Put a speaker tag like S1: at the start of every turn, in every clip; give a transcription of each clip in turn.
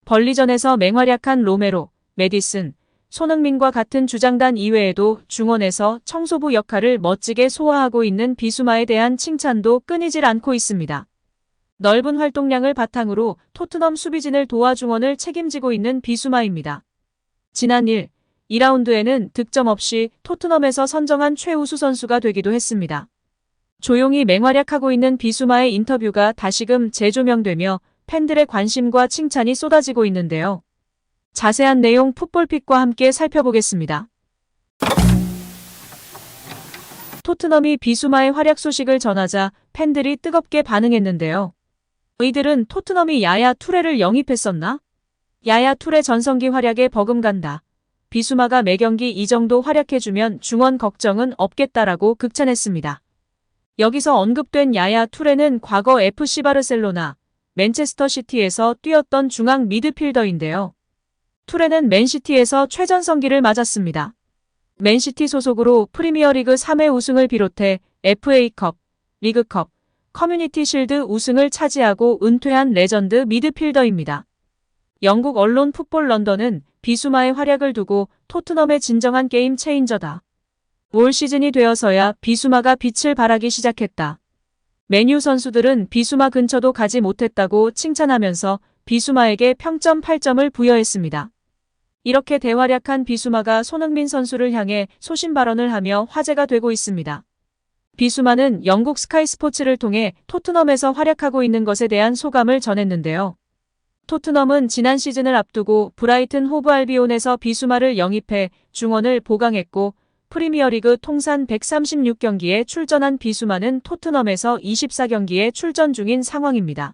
S1: 벌리전에서 맹활약한 로메로, 메디슨, 손흥민과 같은 주장단 이외에도 중원에서 청소부 역할을 멋지게 소화하고 있는 비수마에 대한 칭찬도 끊이질 않고 있습니다. 넓은 활동량을 바탕으로 토트넘 수비진을 도와 중원을 책임지고 있는 비수마입니다. 지난 2라운드에는 득점 없이 토트넘에서 선정한 최우수 선수가 되기도 했습니다. 조용히 맹활약하고 있는 비수마의 인터뷰가 다시금 재조명되며 팬들의 관심과 칭찬이 쏟아지고 있는데요. 자세한 내용 풋볼픽과 함께 살펴보겠습니다. 토트넘이 비수마의 활약 소식을 전하자 팬들이 뜨겁게 반응했는데요. 이들은 토트넘이 야야 투레를 영입했었나? 야야 투레 전성기 활약에 버금간다. 비수마가 매경기 이 정도 활약해주면 중원 걱정은 없겠다라고 극찬했습니다. 여기서 언급된 야야 투레는 과거 FC 바르셀로나, 맨체스터 시티에서 뛰었던 중앙 미드필더인데요. 투레는 맨시티에서 최전성기를 맞았습니다. 맨시티 소속으로 프리미어리그 3회 우승을 비롯해 FA컵, 리그컵, 커뮤니티 실드 우승을 차지하고 은퇴한 레전드 미드필더입니다. 영국 언론 풋볼 런던은 비수마의 활약을 두고 토트넘의 진정한 게임 체인저다. 올 시즌이 되어서야 비수마가 빛을 발하기 시작했다. 맨유 선수들은 비수마 근처도 가지 못했다고 칭찬하면서 비수마에게 평점 8점을 부여했습니다. 이렇게 대활약한 비수마가 손흥민 선수를 향해 소신 발언을 하며 화제가 되고 있습니다. 비수마는 영국 스카이 스포츠를 통해 토트넘에서 활약하고 있는 것에 대한 소감을 전했는데요. 토트넘은 지난 시즌을 앞두고 브라이튼 호브 알비온에서 비수마를 영입해 중원을 보강했고 프리미어리그 통산 136경기에 출전한 비수마는 토트넘에서 24경기에 출전 중인 상황입니다.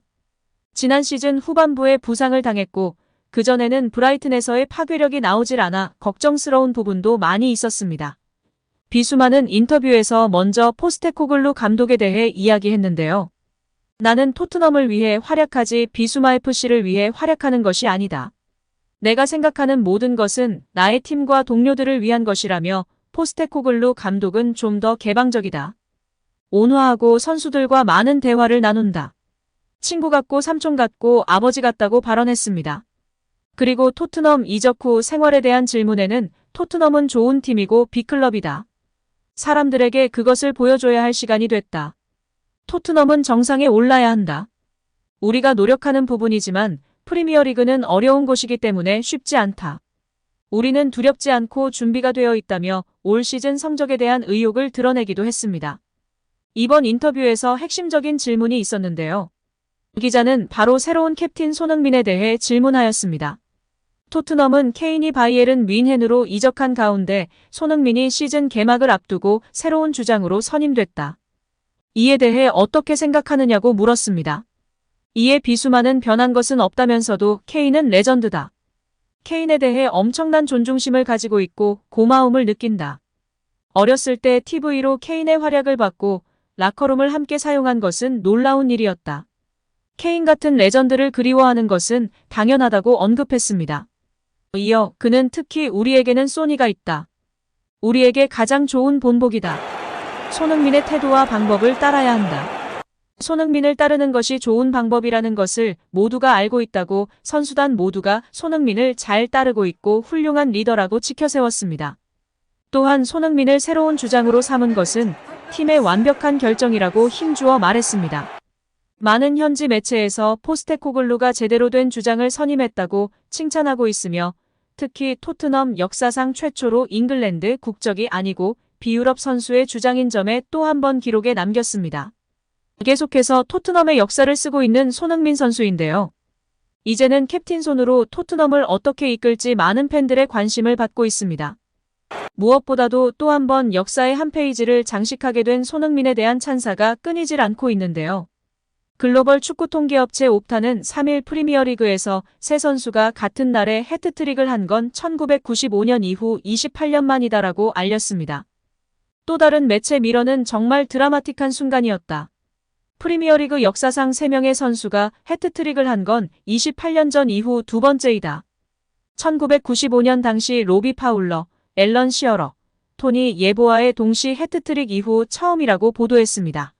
S1: 지난 시즌 후반부에 부상을 당했고 그전에는 브라이튼에서의 파괴력이 나오질 않아 걱정스러운 부분도 많이 있었습니다. 비수마는 인터뷰에서 먼저 포스테코글루 감독에 대해 이야기했는데요. 나는 토트넘을 위해 활약하지 비수마 FC를 위해 활약하는 것이 아니다. 내가 생각하는 모든 것은 나의 팀과 동료들을 위한 것이라며 포스테코글루 감독은 좀 더 개방적이다. 온화하고 선수들과 많은 대화를 나눈다. 친구 같고 삼촌 같고 아버지 같다고 발언했습니다. 그리고 토트넘 이적 후 생활에 대한 질문에는 토트넘은 좋은 팀이고 빅클럽이다. 사람들에게 그것을 보여줘야 할 시간이 됐다. 토트넘은 정상에 올라야 한다. 우리가 노력하는 부분이지만 프리미어리그는 어려운 곳이기 때문에 쉽지 않다. 우리는 두렵지 않고 준비가 되어 있다며 올 시즌 성적에 대한 의욕을 드러내기도 했습니다. 이번 인터뷰에서 핵심적인 질문이 있었는데요. 기자는 바로 새로운 캡틴 손흥민에 대해 질문하였습니다. 토트넘은 케인이 바이에른 뮌헨으로 이적한 가운데 손흥민이 시즌 개막을 앞두고 새로운 주장으로 선임됐다. 이에 대해 어떻게 생각하느냐고 물었습니다. 이에 비수마는 변한 것은 없다면서도 케인은 레전드다. 케인에 대해 엄청난 존중심을 가지고 있고 고마움을 느낀다. 어렸을 때 TV로 케인의 활약을 봤고 라커룸을 함께 사용한 것은 놀라운 일이었다. 케인 같은 레전드를 그리워하는 것은 당연하다고 언급했습니다. 이어 그는 특히 우리에게는 소니가 있다. 우리에게 가장 좋은 본보기다. 손흥민의 태도와 방법을 따라야 한다. 손흥민을 따르는 것이 좋은 방법이라는 것을 모두가 알고 있다고 선수단 모두가 손흥민을 잘 따르고 있고 훌륭한 리더라고 치켜세웠습니다. 또한 손흥민을 새로운 주장으로 삼은 것은 팀의 완벽한 결정이라고 힘주어 말했습니다. 많은 현지 매체에서 포스테코글루가 제대로 된 주장을 선임했다고 칭찬하고 있으며 특히 토트넘 역사상 최초로 잉글랜드 국적이 아니고 비유럽 선수의 주장인 점에 또 한 번 기록에 남겼습니다. 계속해서 토트넘의 역사를 쓰고 있는 손흥민 선수인데요. 이제는 캡틴 손으로 토트넘을 어떻게 이끌지 많은 팬들의 관심을 받고 있습니다. 무엇보다도 또 한 번 역사의 한 페이지를 장식하게 된 손흥민에 대한 찬사가 끊이질 않고 있는데요. 글로벌 축구 통계업체 옵타는 3일 프리미어리그에서 세 선수가 같은 날에 해트트릭을 한 건 1995년 이후 28년 만이다라고 알렸습니다. 또 다른 매체 미러는 정말 드라마틱한 순간이었다. 프리미어리그 역사상 3명의 선수가 해트트릭을 한 건 28년 전 이후 두 번째이다. 1995년 당시 로비 파울러, 앨런 시어러, 토니 예보아의 동시 해트트릭 이후 처음이라고 보도했습니다.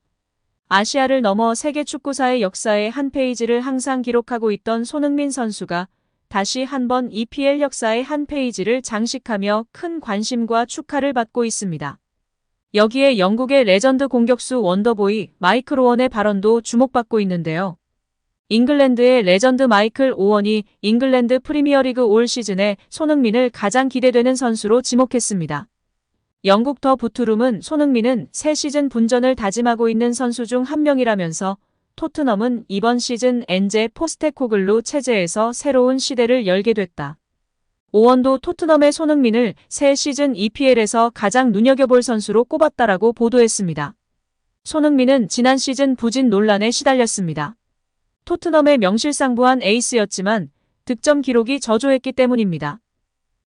S1: 아시아를 넘어 세계 축구사의 역사의 한 페이지를 항상 기록하고 있던 손흥민 선수가 다시 한번 EPL 역사의 한 페이지를 장식하며 큰 관심과 축하를 받고 있습니다. 여기에 영국의 레전드 공격수 원더보이 마이클 오원의 발언도 주목받고 있는데요. 잉글랜드의 레전드 마이클 오원이 잉글랜드 프리미어리그 올 시즌에 손흥민을 가장 기대되는 선수로 지목했습니다. 영국 더 부트룸은 손흥민은 새 시즌 분전을 다짐하고 있는 선수 중 한 명이라면서 토트넘은 이번 시즌 엔제 포스테코글루 체제에서 새로운 시대를 열게 됐다. 오원도 토트넘의 손흥민을 새 시즌 EPL에서 가장 눈여겨볼 선수로 꼽았다라고 보도했습니다. 손흥민은 지난 시즌 부진 논란에 시달렸습니다. 토트넘의 명실상부한 에이스였지만 득점 기록이 저조했기 때문입니다.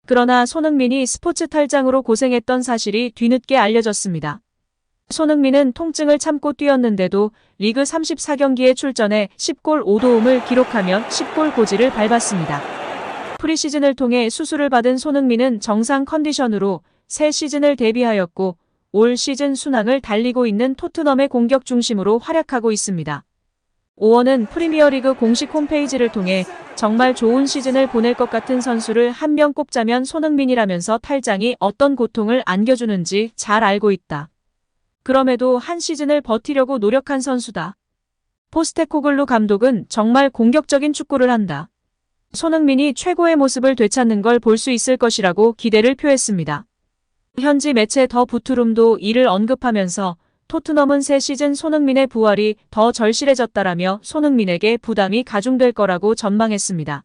S1: 그러나 손흥민이 스포츠 탈장으로 고생했던 사실이 뒤늦게 알려졌습니다. 손흥민은 통증을 참고 뛰었는데도 리그 34경기에 출전해 10골 5도움을 기록하며 10골 고지를 밟았습니다. 프리시즌을 통해 수술을 받은 손흥민은 정상 컨디션으로 새 시즌을 대비하였고 올 시즌 순항을 달리고 있는 토트넘의 공격 중심으로 활약하고 있습니다. 오원은 프리미어리그 공식 홈페이지를 통해 정말 좋은 시즌을 보낼 것 같은 선수를 한 명 꼽자면 손흥민이라면서 탈장이 어떤 고통을 안겨주는지 잘 알고 있다. 그럼에도 한 시즌을 버티려고 노력한 선수다. 포스테코글루 감독은 정말 공격적인 축구를 한다. 손흥민이 최고의 모습을 되찾는 걸 볼 수 있을 것이라고 기대를 표했습니다. 현지 매체 더 부트룸도 이를 언급하면서 토트넘은 새 시즌 손흥민의 부활이 더 절실해졌다라며 손흥민에게 부담이 가중될 거라고 전망했습니다.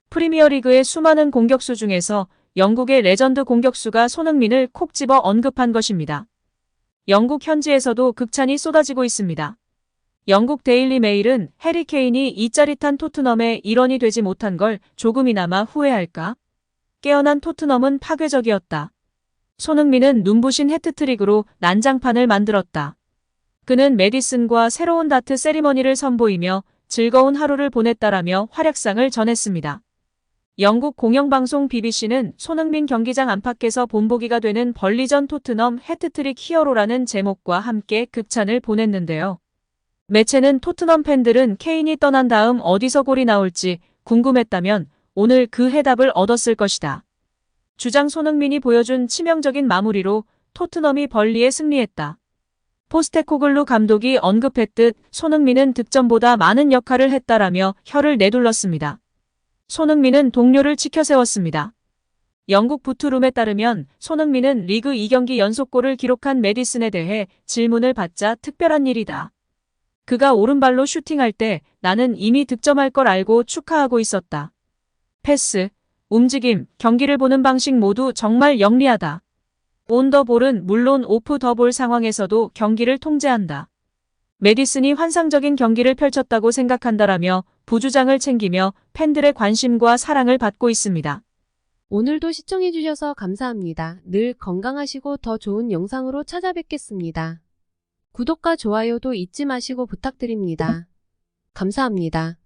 S1: 프리미어리그의 수많은 공격수 중에서 영국의 레전드 공격수가 손흥민을 콕 집어 언급한 것입니다. 영국 현지에서도 극찬이 쏟아지고 있습니다. 영국 데일리 메일은 해리 케인이 이 짜릿한 토트넘의 일원이 되지 못한 걸 조금이나마 후회할까? 깨어난 토트넘은 파괴적이었다. 손흥민은 눈부신 해트트릭으로 난장판을 만들었다. 그는 메디슨과 새로운 다트 세리머니를 선보이며 즐거운 하루를 보냈다라며 활약상을 전했습니다. 영국 공영방송 BBC는 손흥민 경기장 안팎에서 본보기가 되는 벌리전 토트넘 해트트릭 히어로라는 제목과 함께 극찬을 보냈는데요. 매체는 토트넘 팬들은 케인이 떠난 다음 어디서 골이 나올지 궁금했다면 오늘 그 해답을 얻었을 것이다. 주장 손흥민이 보여준 치명적인 마무리로 토트넘이 벌리에 승리했다. 포스테코글루 감독이 언급했듯 손흥민은 득점보다 많은 역할을 했다라며 혀를 내둘렀습니다. 손흥민은 동료를 치켜세웠습니다. 영국 부트룸에 따르면 손흥민은 리그 2경기 연속골을 기록한 메디슨에 대해 질문을 받자 특별한 일이다. 그가 오른발로 슈팅할 때 나는 이미 득점할 걸 알고 축하하고 있었다. 패스, 움직임, 경기를 보는 방식 모두 정말 영리하다. 온 더 볼은 물론 오프 더 볼 상황에서도 경기를 통제한다. 메디슨이 환상적인 경기를 펼쳤다고 생각한다라며 부주장을 챙기며 팬들의 관심과 사랑을 받고 있습니다.
S2: 오늘도 시청해주셔서 감사합니다. 늘 건강하시고 더 좋은 영상으로 찾아뵙겠습니다. 구독과 좋아요도 잊지 마시고 부탁드립니다. 감사합니다.